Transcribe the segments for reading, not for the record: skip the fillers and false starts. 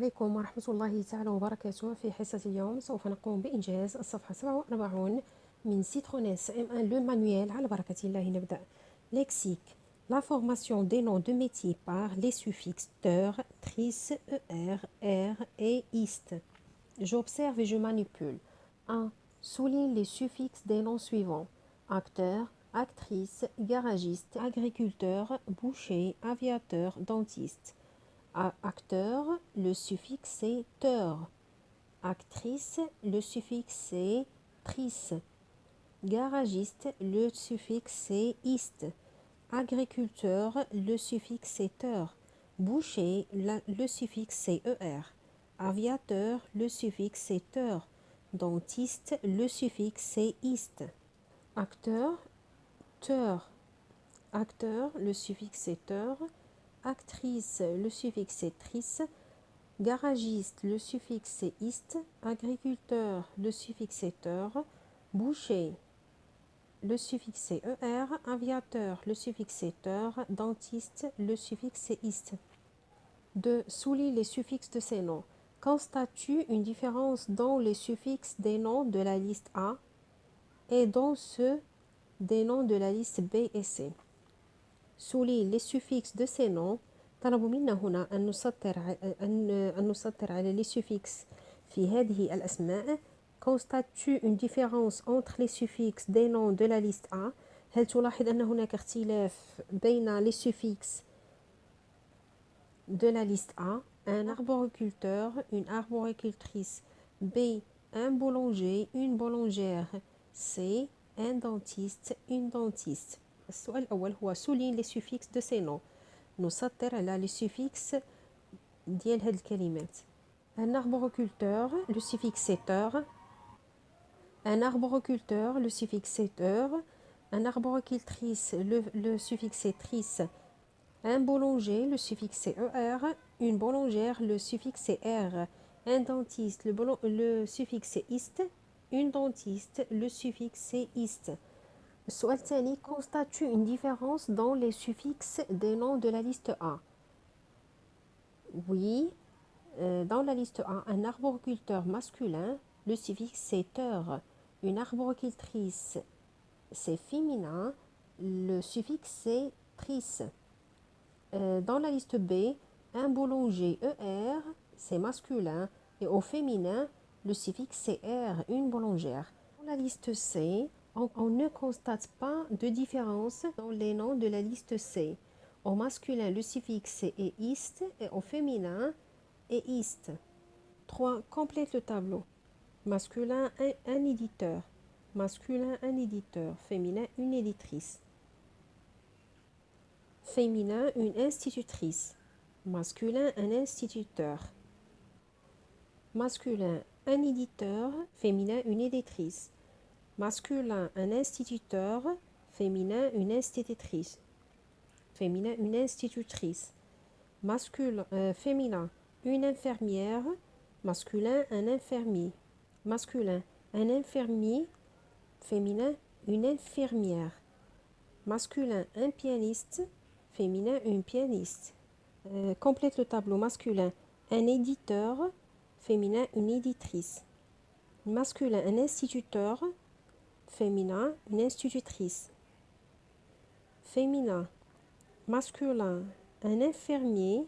عليكم ورحمة الله تعالى وبركاته. في حصة اليوم سوف نقوم بإنجاز الصفحة 47 من Citronesse M1 le manuel. على بركة الله نبدأ. Lexique. La formation des noms de métiers par les suffixes teur, tris, er, er et ist. J'observe et je manipule. 1. Souligne les suffixes des noms suivants. Acteur, actrice, garagiste, agriculteur, boucher, aviateur, dentiste. Acteur, le suffixe est teur. Actrice, le suffixe est tris. Garagiste, le suffixe est ist. Agriculteur, le suffixe est teur. Boucher, le suffixe est er. Aviateur, le suffixe est teur. Dentiste, le suffixe est ist. Acteur, teur. Acteur, le suffixe est teur. Actrice, le suffixe est tris. Garagiste, le suffixe est ist. Agriculteur, le suffixe est teur. Boucher, le suffixe est er. Aviateur, le suffixe est teur. Dentiste, le suffixe est ist. 2. Souligne les suffixes de ces noms. Constate-tu une différence dans les suffixes des noms de la liste A et dans ceux des noms de la liste B et C. souligne les suffixes de ces noms. طلبوا منا هنا أن نسطر على les suffixes في هذه الأسماء. Constate-tu une différence entre les suffixes des noms de la liste A? هل تلاحظ أن هناك اختلاف بين les suffixes de la liste A? Un arboriculteur, une arboricultrice. B. Un boulanger, une boulangère. C. Un dentiste, une dentiste. السؤال الأول هو souligne les suffixes de ces noms. نسطر على les suffixes ديال هاد الكلمات. Un arboriculteur, le suffixe est teur. Un arboriculteur, le suffixe est teur. Un arboricultrice, le suffixe est tris. Un boulanger, le suffixe est er. Une boulangère, le suffixe est er. Un dentiste, le suffixe est ist. Une dentiste, le suffixe est ist. السؤال الثاني. Constate-tu une différence dans les suffixes des noms de la liste A? Oui. Dans la liste A, un arboriculteur masculin, le suffixe c'est teur. Une arboricultrice, c'est féminin, le suffixe c'est tris. Dans la liste B, un boulanger ER, c'est masculin, et au féminin, le suffixe c'est er, une boulangère. Dans la liste C, on ne constate pas de différence dans les noms de la liste C. Au masculin, le suffixe est ist, et au féminin, est ist. 3. Complète le tableau. Masculin, un éditeur. Masculin, un éditeur. Féminin, une éditrice. Féminin, une institutrice. Masculin, un instituteur. Masculin, un éditeur. Féminin, une éditrice. Masculin, un instituteur. Féminin, une institutrice. Féminin, une institutrice. Masculin, féminin, une infirmière. Masculin, un infirmier. Masculin, un infirmier. Féminin, une infirmière. Masculin, un pianiste. Féminin, une pianiste. Complète le tableau. Masculin, un éditeur. Féminin, une éditrice. Masculin, un instituteur. Féminin, une institutrice. Féminin, masculin, un infirmier.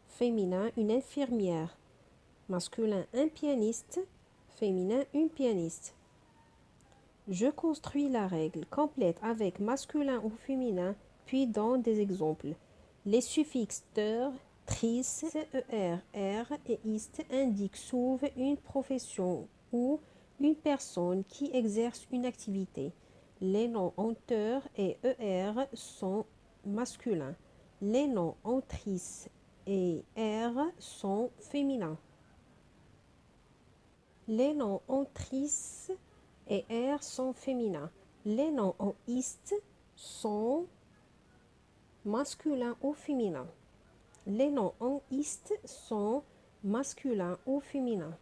Féminin, une infirmière. Masculin, un pianiste. Féminin, une pianiste. Je construis la règle complète avec masculin ou féminin, puis donne des exemples. Les suffixes teur, tris, er, er et ist indiquent souvent une profession ou une personne qui exerce une activité. Les noms en teur et er sont masculins. Les noms en tris et er sont féminins. Les noms en tris et er sont féminins. Les noms en ist sont masculins ou féminins. Les noms en ist sont masculins ou féminins.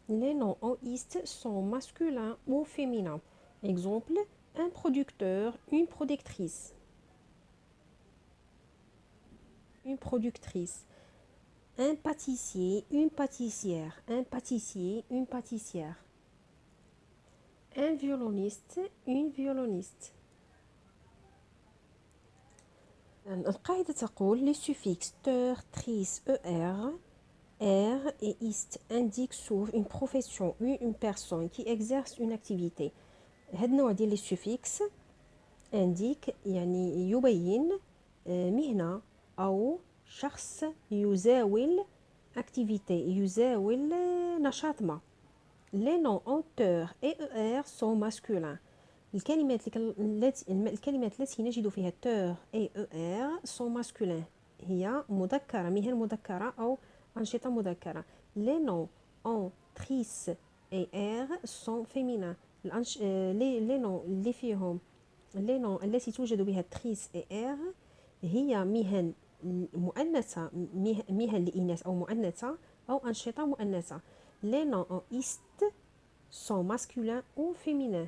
Les noms en ist sont masculins ou féminins. Exemple, un producteur, une productrice. une productrice. Un pâtissier, une pâtissière. Un pâtissier, une pâtissière. Un violoniste, une violoniste. القاعدة تقول les suffixes ter, tris, er, er et ist indiquent sur une profession ou une personne qui exerce une activité. هاد النوع ديال les suffixes indique يعني يبين مهنة أو شخص يزاول activité يزاول نشاط ما. Les noms en ter et er sont masculins. الكلمات التي نجد فيها ter et er sont masculins. هي مذكرة، مهن مذكرة أو أنشطة مذكرة. Les noms en tris et er sont féminins. les noms اللي فيهم les noms التي توجد بها tris et er هي مهن مؤنثة، مهن لإناث أو مؤنثة أو أنشطة مؤنثة. Les noms en ist sont masculins ou féminins.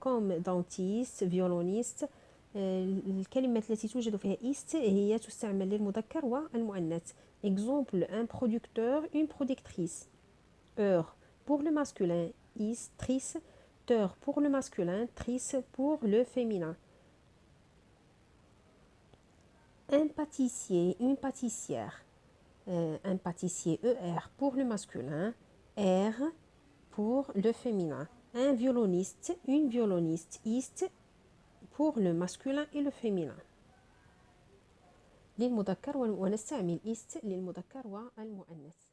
comme dentiste, violoniste. الكلمات التي توجد فيها ist هي تستعمل للمذكر والمؤنث. Exemple, un producteur, une productrice. Heure pour le masculin, is, tris. Ter pour le masculin, tris pour le féminin. Un pâtissier, une pâtissière. Un pâtissier, ER pour le masculin, R pour le féminin. Un violoniste, une violoniste, ist pour le masculin et le féminin. للمذكر ونستعمل ist للمذكر والمؤنث.